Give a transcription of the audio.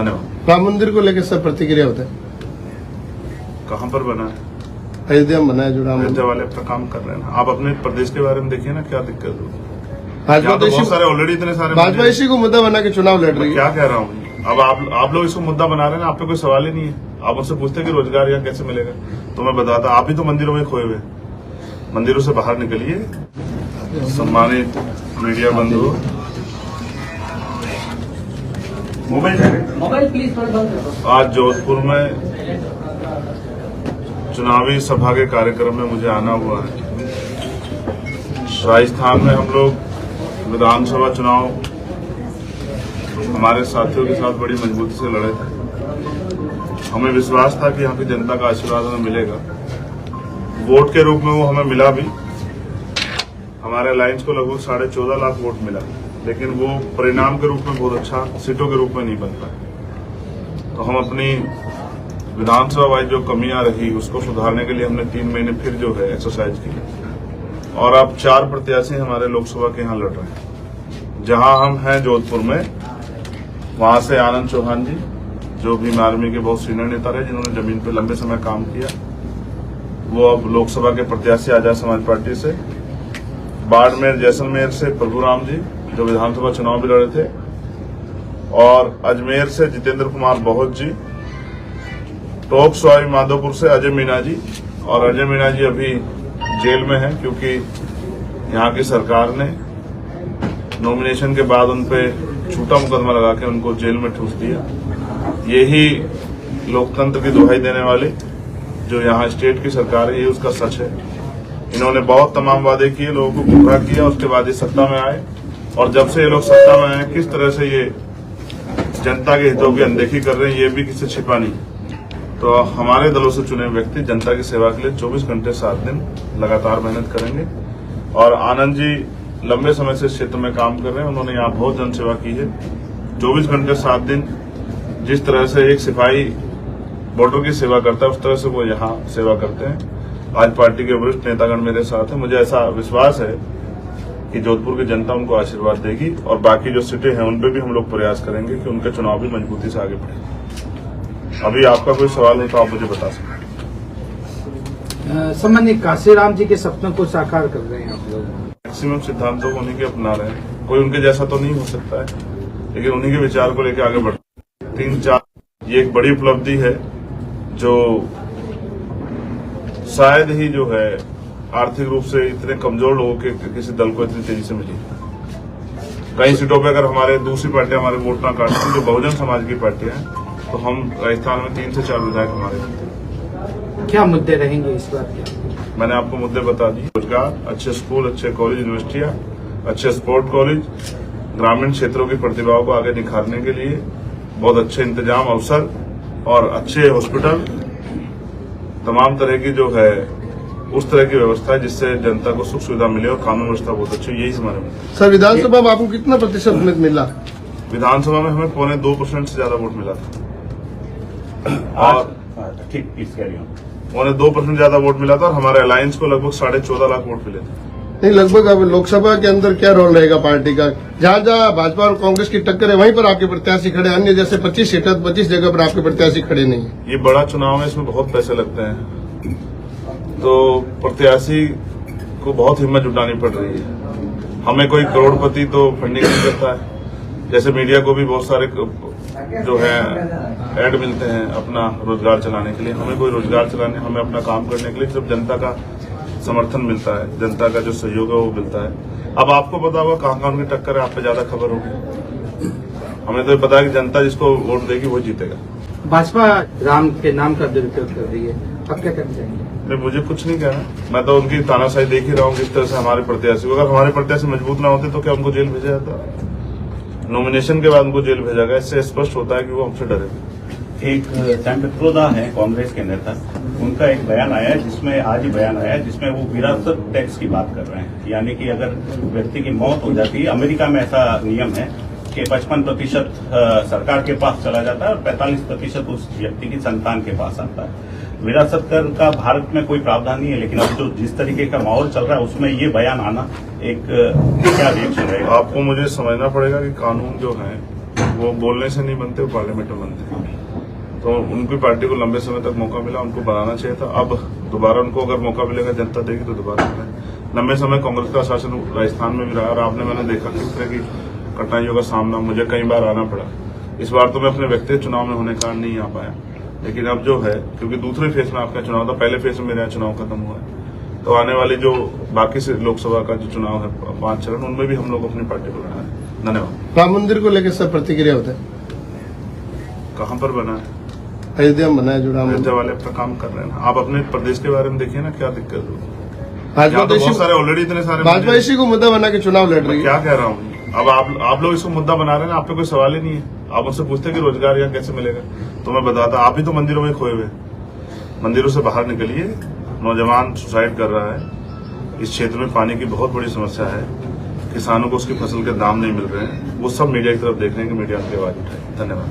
धन्यवाद। राम मंदिर को लेकर सब प्रतिक्रिया होता है, कहाँ पर बना है? अयोध्या में बना है जो राम अयोध्या वाले अपना काम कर रहे हैं ना। आप अपने प्रदेश के बारे में देखिए ना, क्या दिक्कत हो। भाजपा तो बहुत सारे ऑलरेडी इतने सारे भाजपा इसी को मुद्दा बना के चुनाव लड़ रही है। क्या कह रहा हूँ, अब आप लोग इसको मुद्दा बना रहे हैं ना, आप पे कोई सवाल ही नहीं है। आप मुझसे पूछते कि रोजगार यहाँ कैसे मिलेगा, तो मैं बताता, आप ही तो मंदिरों में खोए हुए, मंदिरों से बाहर निकलिए। सम्मानित मीडिया बंधु, मोबाइल प्लीज थोड़ा बंद करो। आज जोधपुर में चुनावी सभा के कार्यक्रम में मुझे आना हुआ है। राजस्थान में हम लोग विधानसभा चुनाव हमारे साथियों के साथ बड़ी मजबूती से लड़े थे। हमें विश्वास था कि यहाँ की जनता का आशीर्वाद हमें मिलेगा। वोट के रूप में वो हमें मिला भी। हमारे अलायंस को लगभग 14.5 लाख वोट मिला, लेकिन वो परिणाम के रूप में बहुत अच्छा सीटों के रूप में नहीं बन पाया। तो हम अपनी विधानसभा वाइज जो कमियां रही उसको सुधारने के लिए हमने 3 महीने फिर जो है एक्सरसाइज की, और अब 4 प्रत्याशी हमारे लोकसभा के यहाँ लड़ रहे हैं। जहां हम हैं जोधपुर में, वहां से आनंद चौहान जी, जो भी आर्मी के बहुत सीनियर नेता रहे, जिन्होंने जमीन पे लंबे समय काम किया, वो अब लोकसभा के प्रत्याशी आजाद समाज पार्टी से। बाड़मेर जैसलमेर से प्रभुराम जी, जो विधानसभा चुनाव भी लड़े थे, और अजमेर से जितेंद्र कुमार बहुत जी, टोंक सवाई माधोपुर से अजय मीना जी, और अजय मीना जी अभी जेल में हैं क्योंकि यहाँ की सरकार ने नॉमिनेशन के बाद उन पे झूठा मुकदमा लगा के उनको जेल में ठूस दिया। यही लोकतंत्र की दुहाई देने वाली जो यहाँ स्टेट की सरकार है, ये उसका सच है। इन्होंने बहुत तमाम वादे किए, लोगों को गुमराह किया, उसके बाद ये सत्ता में आए, और जब से ये लोग सत्ता में आए किस तरह से ये जनता के हितों की अनदेखी कर रहे हैं, ये भी किसी से छिपा नहीं। तो हमारे दलों से चुने व्यक्ति जनता की सेवा के लिए 24 घंटे 7 दिन लगातार मेहनत करेंगे। और आनंद जी लंबे समय से इस क्षेत्र में काम कर रहे हैं, उन्होंने यहाँ बहुत जन सेवा की है। 24 घंटे 7 दिन जिस तरह से एक सिपाही बॉर्डर की सेवा करता है, उस तरह से वो यहाँ सेवा करते हैं। आज पार्टी के वरिष्ठ नेतागण मेरे साथ हैं। मुझे ऐसा विश्वास है कि जोधपुर की जनता उनको आशीर्वाद देगी, और बाकी जो सीटें हैं उन पर भी हम लोग प्रयास करेंगे कि उनके चुनाव भी मजबूती से आगे बढ़े। अभी आपका कोई सवाल हो तो आप मुझे बता सकते हैं। सम्मानित काशीराम जी के सपनों को साकार कर रहे हैं आप लोग। मैक्सिमम सिद्धांतों को उन्हीं के अपना रहे हैं। कोई उनके जैसा तो नहीं हो सकता है, लेकिन उन्हीं के विचार को लेकर आगे बढ़ 3-4 ये एक बड़ी उपलब्धि है जो शायद ही जो है आर्थिक रूप से इतने कमजोर लोगों के किसी दल को इतनी तेजी से मिली। कई सीटों पर अगर हमारे दूसरी पार्टियां हमारे वोट ना काटती, जो बहुजन समाज की पार्टियां हैं, तो हम राजस्थान में 3 से 4 विधायक हमारे होते। क्या मुद्दे रहेंगे इस बार के? मैंने आपको मुद्दे बता दिए। रोजगार, अच्छे स्कूल, अच्छे कॉलेज, यूनिवर्सिटियां, अच्छे स्पोर्ट कॉलेज, ग्रामीण क्षेत्रों की प्रतिभाओं को आगे निखारने के लिए बहुत अच्छे इंतजाम अवसर और अच्छे हॉस्पिटल, तमाम तरह की जो है उस तरह की व्यवस्था है जिससे जनता को सुख सुविधा मिले और कानून व्यवस्था बहुत अच्छी। यही हमारे सर, विधानसभा में आपको कितना प्रतिशत मत मिला? विधानसभा में हमें 2.25% से ज्यादा वोट मिला था, और ठीक 2% ज्यादा वोट मिला था, और हमारे अलायंस को लगभग 14.5 लाख वोट मिले थे। नहीं, लगभग अब लोकसभा के अंदर क्या रोल रहेगा पार्टी का? जहां जहां भाजपा और कांग्रेस की टक्कर है वहीं पर आपके प्रत्याशी खड़े, अन्य जैसे 25 सीट 25 जगह पर आपके प्रत्याशी खड़े नहीं है। ये बड़ा चुनाव है, इसमें बहुत पैसे लगते हैं, तो प्रत्याशी को बहुत हिम्मत जुटानी पड़ रही है। हमें कोई करोड़पति तो फंडिंग नहीं करता है, जैसे मीडिया को भी बहुत सारे जो है ऐड मिलते हैं अपना रोजगार चलाने के लिए। हमें कोई रोजगार चलाने, हमें अपना काम करने के लिए सिर्फ जनता का समर्थन मिलता है, जनता का जो सहयोग है वो मिलता है। अब आपको पता होगा कहाँ उनकी टक्कर है, आप पे ज्यादा खबर होगी। हमें तो पता है कि जनता जिसको वोट देगी वो जीतेगा। भाजपा राम के नाम का दुरुपयोग कर रही है, अब क्या करना चाहिए? नहीं, मुझे कुछ नहीं कहना, मैं तो उनकी तानाशाही देख ही रहा हूँ किस तरह से हमारे प्रत्याशी को। अगर हमारे प्रत्याशी मजबूत ना होते तो क्या उनको जेल भेजा जाता? नॉमिनेशन के बाद उनको जेल भेजा गया, इससे स्पष्ट होता है कि वो हमसे डरे। एक चंद्रप्रदा है कांग्रेस के नेता, उनका एक बयान आया है जिसमें आज ही बयान आया है जिसमें वो विरासत टैक्स की बात कर रहे हैं। यानी कि अगर व्यक्ति की मौत हो जाती है, अमेरिका में ऐसा नियम है कि 55% सरकार के पास चला जाता है और 45% उस व्यक्ति की संतान के पास आता है। विरासत कर का भारत में कोई प्रावधान नहीं है, लेकिन अब जो जिस तरीके का माहौल चल रहा है उसमें ये बयान आना एक क्या रिएक्शन रहेगा? आपको मुझे समझना पड़ेगा कि कानून जो है वो बोलने से नहीं बनते, वो पार्लियामेंट में बनते हैं। तो उनकी पार्टी को लंबे समय तक मौका मिला, उनको बनाना चाहिए था। अब दोबारा उनको अगर मौका मिलेगा, जनता देगी तो दोबारा मिलेगा। लंबे समय कांग्रेस का शासन राजस्थान में भी रहा और मैंने देखा किस तरह की कठिनाइयों का सामना मुझे कई बार आना पड़ा। इस बार तो मैं अपने व्यक्तिगत चुनाव में होने के कारण नहीं आ पाया, लेकिन अब जो है, क्योंकि दूसरे फेज में आपका चुनाव था, पहले फेज में मेरा चुनाव खत्म हुआ है, तो आने वाली जो बाकी से लोकसभा का जो चुनाव है 5 चरण, उनमें भी हम लोग अपनी पार्टी को लड़ा है। धन्यवाद। राम मंदिर को लेकर सब प्रतिक्रिया होता है, कहाँ पर बना है? अयोध्या में बना है जो राम अयोध्या मंदिर। वाले अपना काम कर रहे हैं ना। आप अपने प्रदेश के बारे में देखिए ना, क्या दिक्कत हो। भाजपा यहाँ तो तो बहुत सारे ऑलरेडी इतने सारे भाजपा इसी को मुद्दा बना के चुनाव लड़ रही मैं है। क्या कह रहा हूँ, अब आप लोग इसको मुद्दा बना रहे हैं ना, आप पे कोई सवाल ही नहीं है। आप मुझसे पूछते हैं कि रोजगार यहाँ कैसे मिलेगा, तो मैं बताता, आप ही तो मंदिरों में खोए हुए। मंदिरों से बाहर निकलिए, नौजवान सुसाइड कर रहा है, इस क्षेत्र में पानी की बहुत बड़ी समस्या है, किसानों को उसकी फसल के दाम नहीं मिल रहे हैं, वो सब मीडिया की तरफ देख रहे हैं कि मीडिया की आवाज उठाए। धन्यवाद।